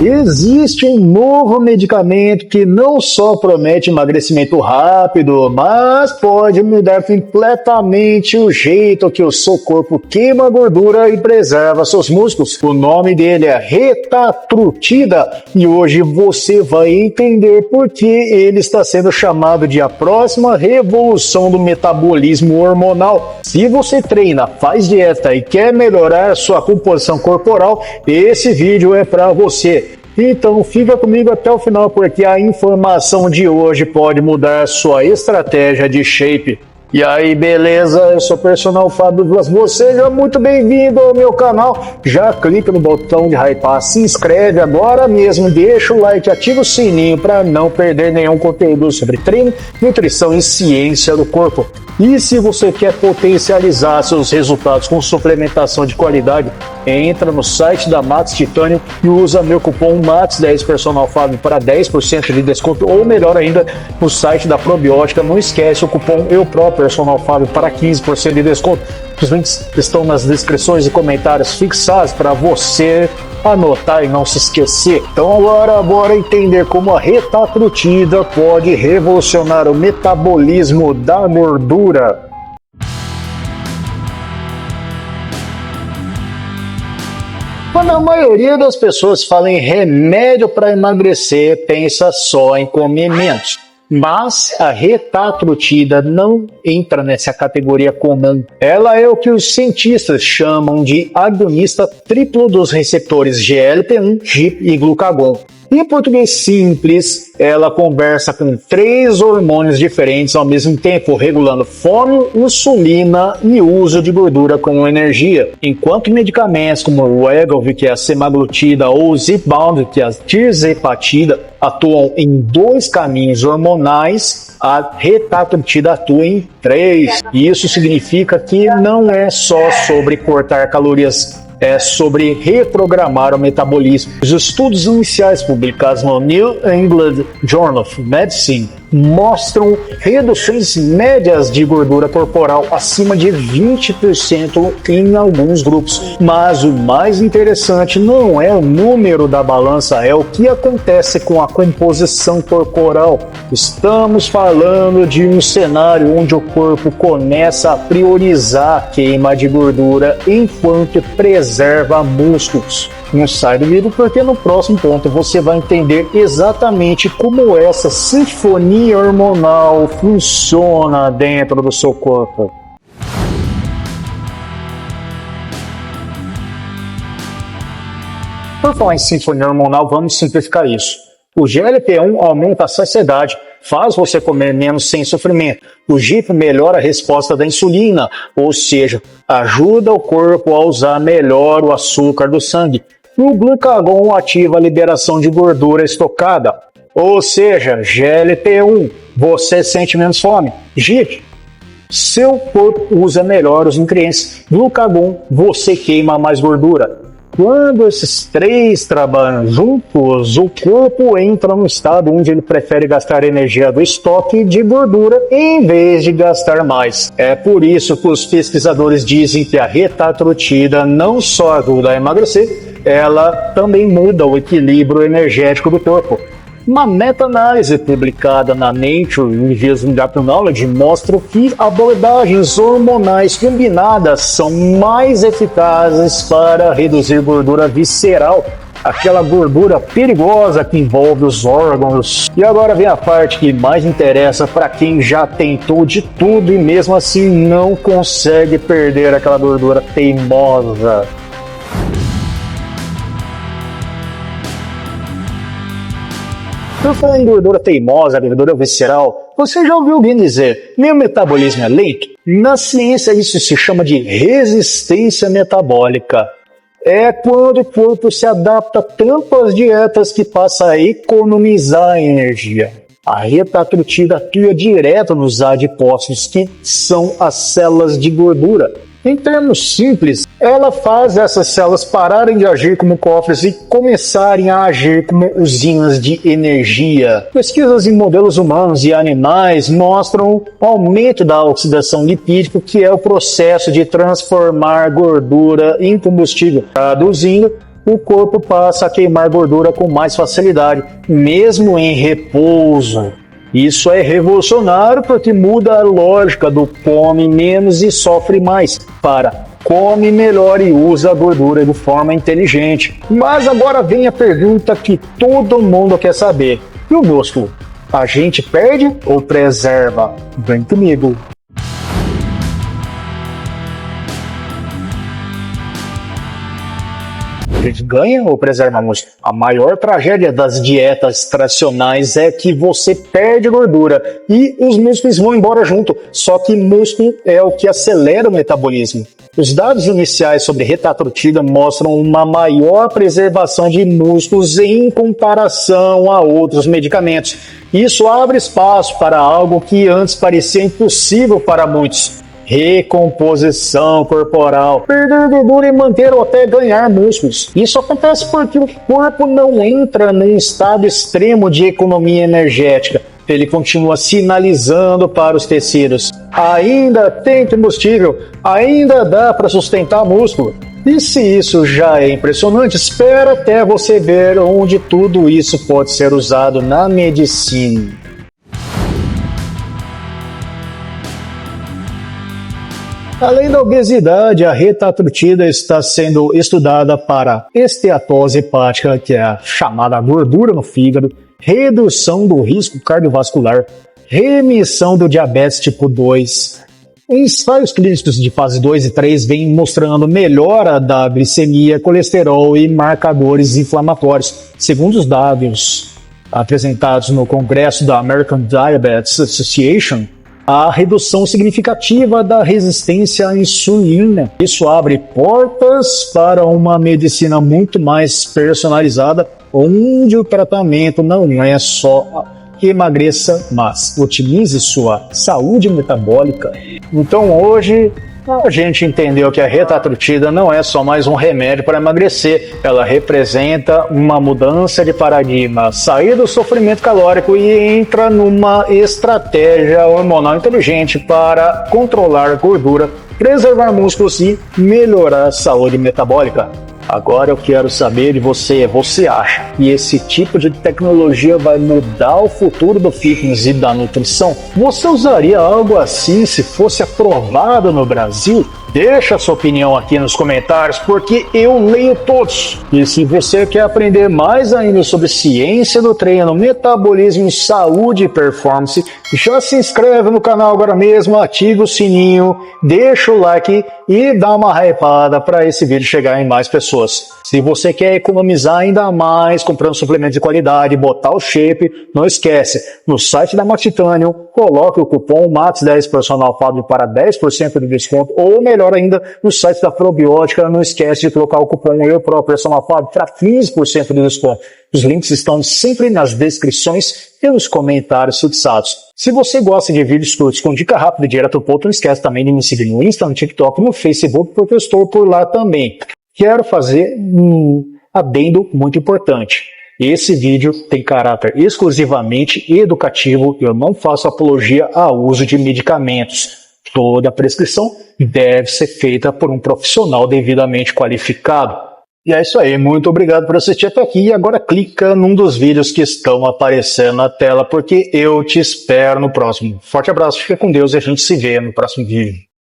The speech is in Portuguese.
Existe um novo medicamento que não só promete emagrecimento rápido, mas pode mudar completamente o jeito que o seu corpo queima gordura e preserva seus músculos. O nome dele é retatrutida e hoje você vai entender por que ele está sendo chamado de a próxima revolução do metabolismo hormonal. Se você treina, faz dieta e quer melhorar sua composição corporal, esse vídeo é para você. Então fica comigo até o final porque a informação de hoje pode mudar sua estratégia de shape. E aí, beleza? Eu sou o Personal Fábio Vilas, seja muito bem-vindo ao meu canal. Já clica no botão de hypar, se inscreve agora mesmo, deixa o like, ativa o sininho para não perder nenhum conteúdo sobre treino, nutrição e ciência do corpo. E se você quer potencializar seus resultados com suplementação de qualidade, entra no site da Max Titânio e usa meu cupom MAX10 Personal Fábio para 10% de desconto, ou melhor ainda, no site da Probiótica. Não esquece o cupom Personal Fábio para 15% de desconto. Os links estão nas descrições e comentários fixados para você anotar e não se esquecer. Então agora bora entender como a retatrutida pode revolucionar o metabolismo da gordura. Quando a maioria das pessoas fala em remédio para emagrecer, pensa só em comer menos. Mas a retatrutida não entra nessa categoria comum. Ela é o que os cientistas chamam de agonista triplo dos receptores GLP-1, GIP e glucagon. Em português simples, ela conversa com 3 hormônios diferentes ao mesmo tempo, regulando fome, insulina e uso de gordura como energia. Enquanto medicamentos como o Wegovy, que é a semaglutida, ou o Zepbound, que é a tirzepatida, atuam em 2 caminhos hormonais, a retatrutida atua em 3. E isso significa que não é só sobre cortar calorias, é sobre reprogramar o metabolismo. Os estudos iniciais publicados no New England Journal of Medicine mostram reduções médias de gordura corporal acima de 20% em alguns grupos. Mas o mais interessante não é o número da balança, é o que acontece com a composição corporal. Estamos falando de um cenário onde o corpo começa a priorizar a queima de gordura enquanto preserva músculos. Não sai do vídeo porque no próximo ponto você vai entender exatamente como essa sinfonia hormonal funciona dentro do seu corpo. Por falar em sinfonia hormonal, vamos simplificar isso. O GLP-1 aumenta a saciedade, faz você comer menos sem sofrimento. O GIP melhora a resposta da insulina, ou seja, ajuda o corpo a usar melhor o açúcar do sangue. E o glucagon ativa a liberação de gordura estocada, ou seja, GLP-1, você sente menos fome. GIP, seu corpo usa melhor os nutrientes. Glucagon, você queima mais gordura. Quando esses 3 trabalham juntos, o corpo entra num estado onde ele prefere gastar energia do estoque de gordura em vez de gastar mais. É por isso que os pesquisadores dizem que a retatrutida não só ajuda a emagrecer, ela também muda o equilíbrio energético do corpo. Uma meta-análise publicada na Nature Reviews in Endocrinology mostra que abordagens hormonais combinadas são mais eficazes para reduzir gordura visceral, aquela gordura perigosa que envolve os órgãos. E agora vem a parte que mais interessa para quem já tentou de tudo e mesmo assim não consegue perder aquela gordura teimosa. Por falar em gordura teimosa, gordura visceral, você já ouviu alguém dizer, meu metabolismo é lento? Na ciência isso se chama de resistência metabólica. É quando o corpo se adapta tanto às dietas que passa a economizar energia. A retatrutida atua direto nos adipócitos, que são as células de gordura. Em termos simples, ela faz essas células pararem de agir como cofres e começarem a agir como usinas de energia. Pesquisas em modelos humanos e animais mostram o aumento da oxidação lipídica, que é o processo de transformar gordura em combustível. Traduzindo, o corpo passa a queimar gordura com mais facilidade, mesmo em repouso. Isso é revolucionário porque muda a lógica do come menos e sofre mais para come melhor e usa a gordura de forma inteligente. Mas agora vem a pergunta que todo mundo quer saber. E o músculo? A gente perde ou preserva? Vem comigo. A gente ganha ou preserva músculo? A maior tragédia das dietas tradicionais é que você perde gordura e os músculos vão embora junto. Só que músculo é o que acelera o metabolismo. Os dados iniciais sobre retatrutida mostram uma maior preservação de músculos em comparação a outros medicamentos. Isso abre espaço para algo que antes parecia impossível para muitos. Recomposição corporal, perder gordura e manter ou até ganhar músculos. Isso acontece porque o corpo não entra num estado extremo de economia energética. Ele continua sinalizando para os tecidos: ainda tem combustível, ainda dá para sustentar músculo. E se isso já é impressionante, espera até você ver onde tudo isso pode ser usado na medicina. Além da obesidade, a retatrutida está sendo estudada para esteatose hepática, que é a chamada gordura no fígado, redução do risco cardiovascular, remissão do diabetes tipo 2. Ensaios clínicos de fase 2 e 3 vêm mostrando melhora da glicemia, colesterol e marcadores inflamatórios. Segundo os dados apresentados no Congresso da American Diabetes Association, a redução significativa da resistência à insulina. Isso abre portas para uma medicina muito mais personalizada, onde o tratamento não é só emagreça, mas otimize sua saúde metabólica. Então hoje a gente entendeu que a retatrutida não é só mais um remédio para emagrecer, ela representa uma mudança de paradigma, sair do sofrimento calórico e entra numa estratégia hormonal inteligente para controlar a gordura, preservar músculos e melhorar a saúde metabólica. Agora eu quero saber de você, você acha que esse tipo de tecnologia vai mudar o futuro do fitness e da nutrição? Você usaria algo assim se fosse aprovado no Brasil? Deixa a sua opinião aqui nos comentários, porque eu leio todos. E se você quer aprender mais ainda sobre ciência do treino, metabolismo, saúde e performance, já se inscreve no canal agora mesmo, ativa o sininho, deixa o like e dá uma hypada para esse vídeo chegar em mais pessoas. Se você quer economizar ainda mais comprando suplementos de qualidade, botar o shape, não esquece, no site da Max Titanium, coloque o cupom MAX10 Personal Fábio para 10% de desconto, ou melhor ainda, no site da Probiótica, não esquece de colocar o cupom Personal Fábio para 15% de desconto. Os links estão sempre nas descrições e nos comentários fixados. Se você gosta de vídeos curtos com dica rápida e direto ao ponto, não esquece também de me seguir no Insta, no TikTok e no Facebook, porque eu estou por lá também. Quero fazer um adendo muito importante. Esse vídeo tem caráter exclusivamente educativo, eu não faço apologia ao uso de medicamentos. Toda prescrição deve ser feita por um profissional devidamente qualificado. E é isso aí, muito obrigado por assistir até aqui e agora clica num dos vídeos que estão aparecendo na tela porque eu te espero no próximo. Forte abraço, fica com Deus e a gente se vê no próximo vídeo.